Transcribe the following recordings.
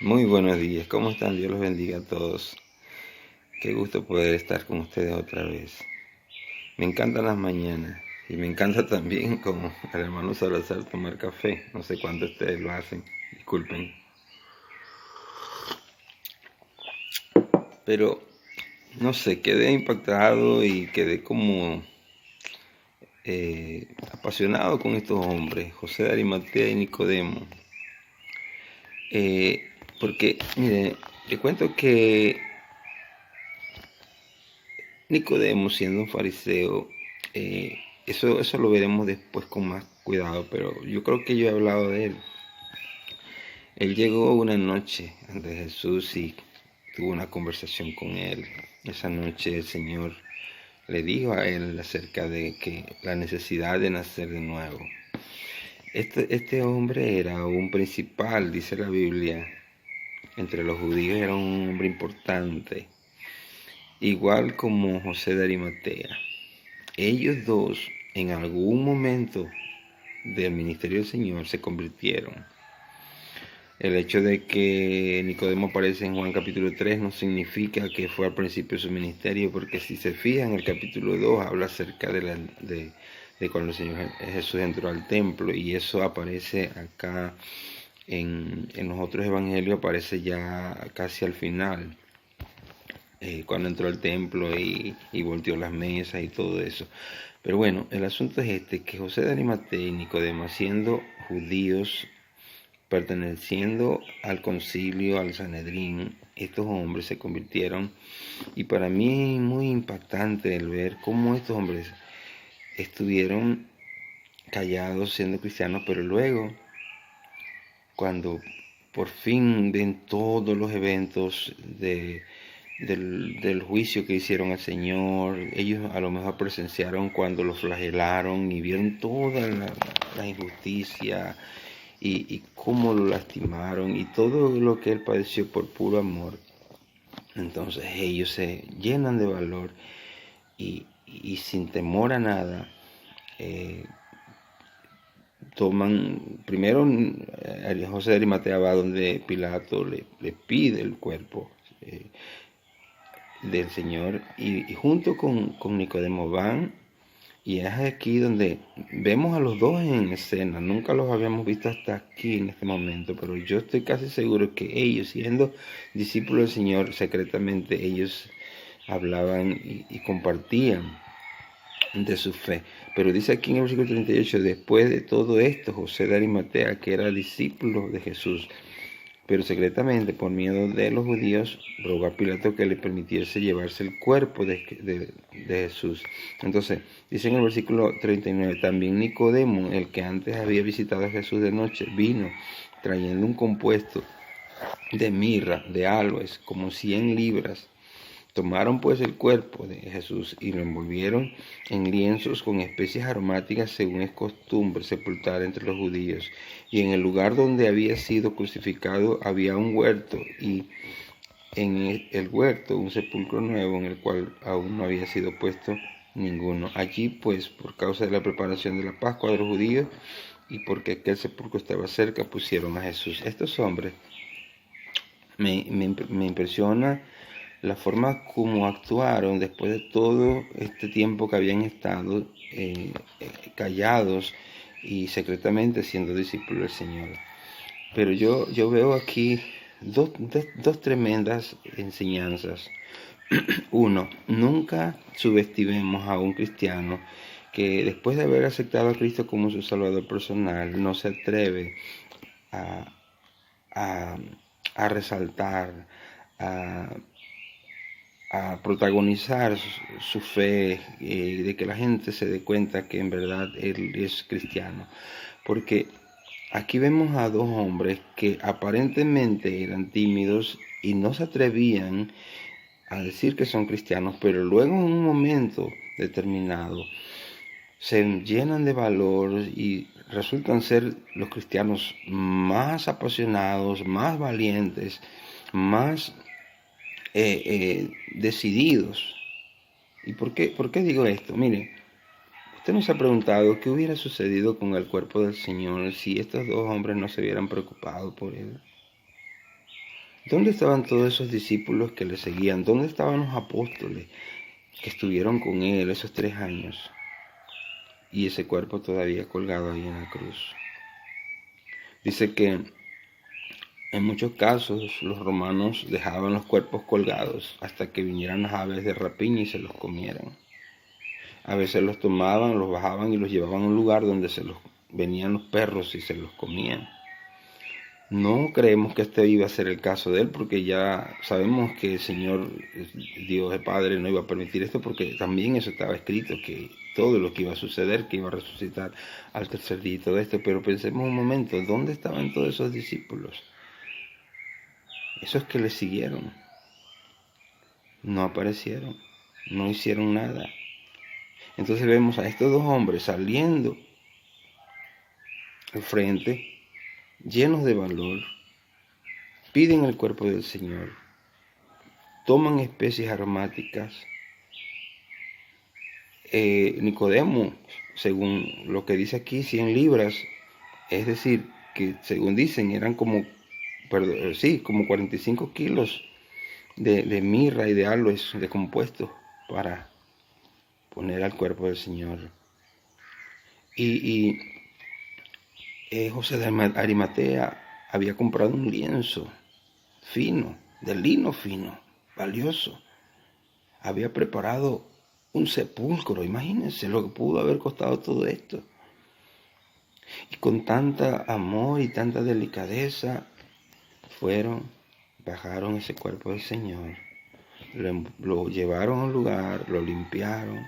Muy buenos días, ¿cómo están? Dios los bendiga a todos. Qué gusto poder estar con ustedes otra vez. Me encantan las mañanas y me encanta también, como al hermano Salazar, tomar café. No sé cuánto ustedes lo hacen, disculpen. Pero, no sé, quedé impactado y quedé como apasionado con estos hombres, José de Arimatea y Nicodemo. Porque, mire, le cuento que Nicodemo, siendo un fariseo, eso lo veremos después con más cuidado, pero yo creo que yo he hablado de él. Él llegó una noche ante Jesús y tuvo una conversación con él. Esa noche el Señor le dijo a él acerca de que la necesidad de nacer de nuevo. Este hombre era un principal, dice la Biblia, entre los judíos era un hombre importante, igual como José de Arimatea. Ellos dos, en algún momento del ministerio del Señor, se convirtieron. El hecho de que Nicodemo aparece en Juan capítulo 3 no significa que fue al principio de su ministerio, porque si se fijan, el capítulo 2 habla acerca de cuando el Señor Jesús entró al templo, y eso aparece acá en los otros evangelios, aparece ya casi al final. Cuando entró al templo y volteó las mesas y todo eso. Pero bueno, el asunto es que José de Arimatea y Nicodemo, siendo judíos, perteneciendo al concilio, al Sanedrín, estos hombres se convirtieron, y para mí es muy impactante el ver cómo estos hombres estuvieron callados siendo cristianos, pero luego, cuando por fin ven todos los eventos del juicio que hicieron al Señor, ellos a lo mejor presenciaron cuando lo flagelaron y vieron toda la injusticia y cómo lo lastimaron y todo lo que él padeció por puro amor. Entonces ellos se llenan de valor y sin temor a nada, toman, primero José de Arimatea va donde Pilato le pide el cuerpo del Señor, y junto con Nicodemo van, y es aquí donde vemos a los dos en escena. Nunca los habíamos visto hasta aquí en este momento, pero yo estoy casi seguro que ellos, siendo discípulos del Señor, secretamente ellos hablaban y compartían de su fe. Pero dice aquí en el versículo 38, después de todo esto, José de Arimatea, que era discípulo de Jesús, pero secretamente, por miedo de los judíos, rogó a Pilato que le permitiese llevarse el cuerpo de Jesús. Entonces, dice en el versículo 39, también Nicodemo, el que antes había visitado a Jesús de noche, vino trayendo un compuesto de mirra, de aloes, como 100 libras. Tomaron pues el cuerpo de Jesús y lo envolvieron en lienzos con especias aromáticas, según es costumbre sepultar entre los judíos. Y en el lugar donde había sido crucificado había un huerto, y en el huerto un sepulcro nuevo, en el cual aún no había sido puesto ninguno. Allí pues, por causa de la preparación de la Pascua de los judíos y porque aquel sepulcro estaba cerca, pusieron a Jesús. Estos hombres me impresiona la forma como actuaron después de todo este tiempo que habían estado callados y secretamente siendo discípulos del Señor. Pero yo veo aquí dos tremendas enseñanzas. Uno, nunca subestimemos a un cristiano que después de haber aceptado a Cristo como su Salvador personal, no se atreve a, a, a resaltar, a protagonizar su fe, de que la gente se dé cuenta que en verdad él es cristiano. Porque aquí vemos a dos hombres que aparentemente eran tímidos y no se atrevían a decir que son cristianos, pero luego en un momento determinado se llenan de valor y resultan ser los cristianos más apasionados, más valientes, más decididos. ¿Y por qué digo esto? Mire, usted nos ha preguntado qué hubiera sucedido con el cuerpo del Señor si estos dos hombres no se hubieran preocupado por él. ¿Dónde estaban todos esos discípulos que le seguían? ¿Dónde estaban los apóstoles que estuvieron con él esos 3 años? Y ese cuerpo todavía colgado ahí en la cruz. Dice que en muchos casos los romanos dejaban los cuerpos colgados hasta que vinieran las aves de rapiña y se los comieran. A veces los tomaban, los bajaban y los llevaban a un lugar donde venían los perros y se los comían. No creemos que este iba a ser el caso de él, porque ya sabemos que el Señor, Dios el Padre, no iba a permitir esto, porque también eso estaba escrito, que todo lo que iba a suceder, que iba a resucitar al tercer día y todo esto. Pero pensemos un momento, ¿dónde estaban todos esos discípulos? Esos que le siguieron. No aparecieron, no hicieron nada. Entonces vemos a estos dos hombres saliendo al frente, llenos de valor, piden el cuerpo del Señor, toman especies aromáticas. Nicodemo, según lo que dice aquí, 100 libras, es decir, que según dicen eran como 45 kilos de mirra y de aloes de compuestos para poner al cuerpo del Señor. Y José de Arimatea había comprado un lienzo fino, de lino fino, valioso. Había preparado un sepulcro, imagínense lo que pudo haber costado todo esto. Y con tanta amor y tanta delicadeza bajaron ese cuerpo del Señor, lo llevaron a un lugar, lo limpiaron,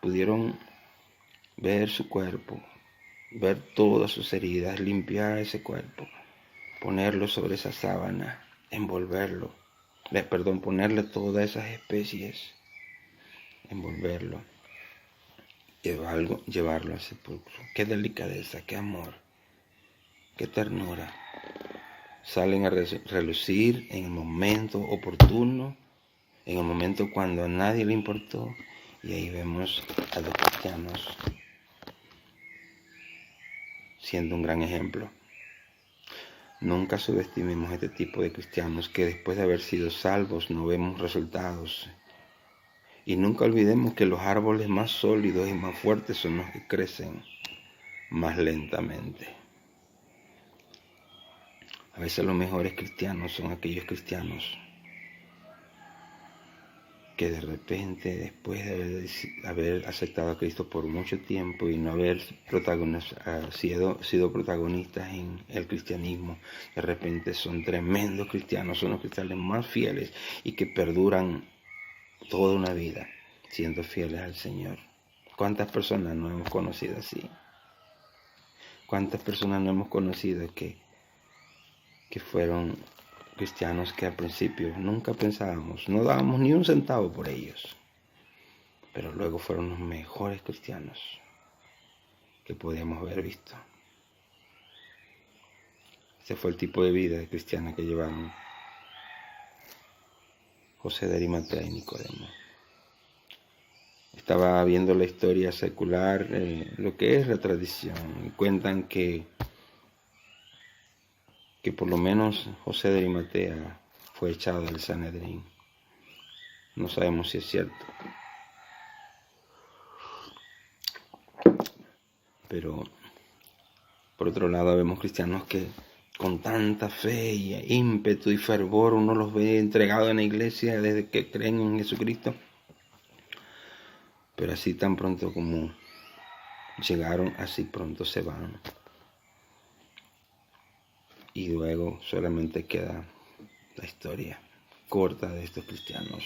pudieron ver su cuerpo, ver todas sus heridas, limpiar ese cuerpo, ponerlo sobre esa sábana, ponerle todas esas especies, envolverlo, llevarlo al sepulcro. Qué delicadeza, qué amor, qué ternura. Salen a relucir en el momento oportuno, en el momento cuando a nadie le importó. Y ahí vemos a los cristianos siendo un gran ejemplo. Nunca subestimemos este tipo de cristianos que después de haber sido salvos no vemos resultados. Y nunca olvidemos que los árboles más sólidos y más fuertes son los que crecen más lentamente. A veces los mejores cristianos son aquellos cristianos que de repente, después de haber aceptado a Cristo por mucho tiempo y no haber sido protagonistas en el cristianismo, de repente son tremendos cristianos, son los cristianos más fieles y que perduran toda una vida siendo fieles al Señor. ¿Cuántas personas no hemos conocido así? ¿Cuántas personas no hemos conocido que fueron cristianos que al principio nunca pensábamos, no dábamos ni un centavo por ellos, pero luego fueron los mejores cristianos que podíamos haber visto? Ese fue el tipo de vida cristiana que llevaron José de Arimatea y Nicodemo. Estaba viendo la historia secular, lo que es la tradición, y cuentan que por lo menos José de Arimatea fue echado del Sanedrín. No sabemos si es cierto, pero por otro lado vemos cristianos que con tanta fe y ímpetu y fervor uno los ve entregados en la iglesia desde que creen en Jesucristo, pero así tan pronto como llegaron, así pronto se van. Y luego solamente queda la historia corta de estos cristianos.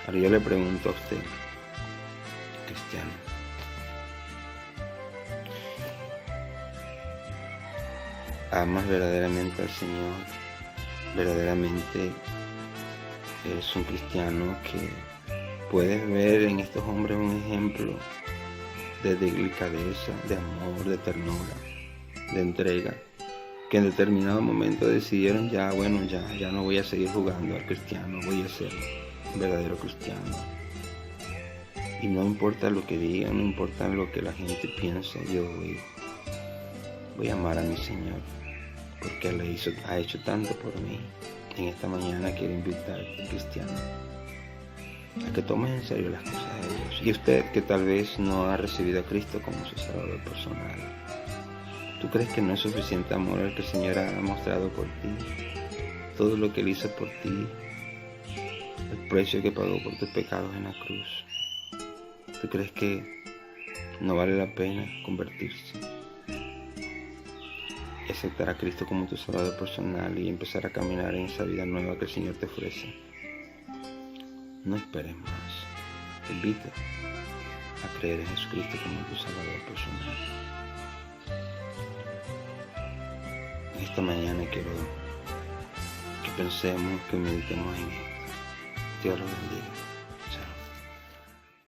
Ahora yo le pregunto a usted, cristiano, ¿amas verdaderamente al Señor? ¿Verdaderamente eres un cristiano que puedes ver en estos hombres un ejemplo de delicadeza, de amor, de ternura, de entrega, que en determinado momento decidieron ya no voy a seguir jugando al cristiano, voy a ser un verdadero cristiano? Y no importa lo que digan, no importa lo que la gente piense, yo voy voy a amar a mi Señor, porque Él ha hecho tanto por mí. En esta mañana quiero invitarte, cristiano, a que tomes en serio las cosas de Dios. Y usted que tal vez no ha recibido a Cristo como su Salvador personal, ¿tú crees que no es suficiente amor el que el Señor ha mostrado por ti? Todo lo que Él hizo por ti, el precio que pagó por tus pecados en la cruz. ¿Tú crees que no vale la pena convertirse y aceptar a Cristo como tu Salvador personal y empezar a caminar en esa vida nueva que el Señor te ofrece? No esperes más. Te invito a creer en Jesucristo como tu Salvador personal. Esta mañana quiero que pensemos, que meditemos en esto. Dios los bendiga.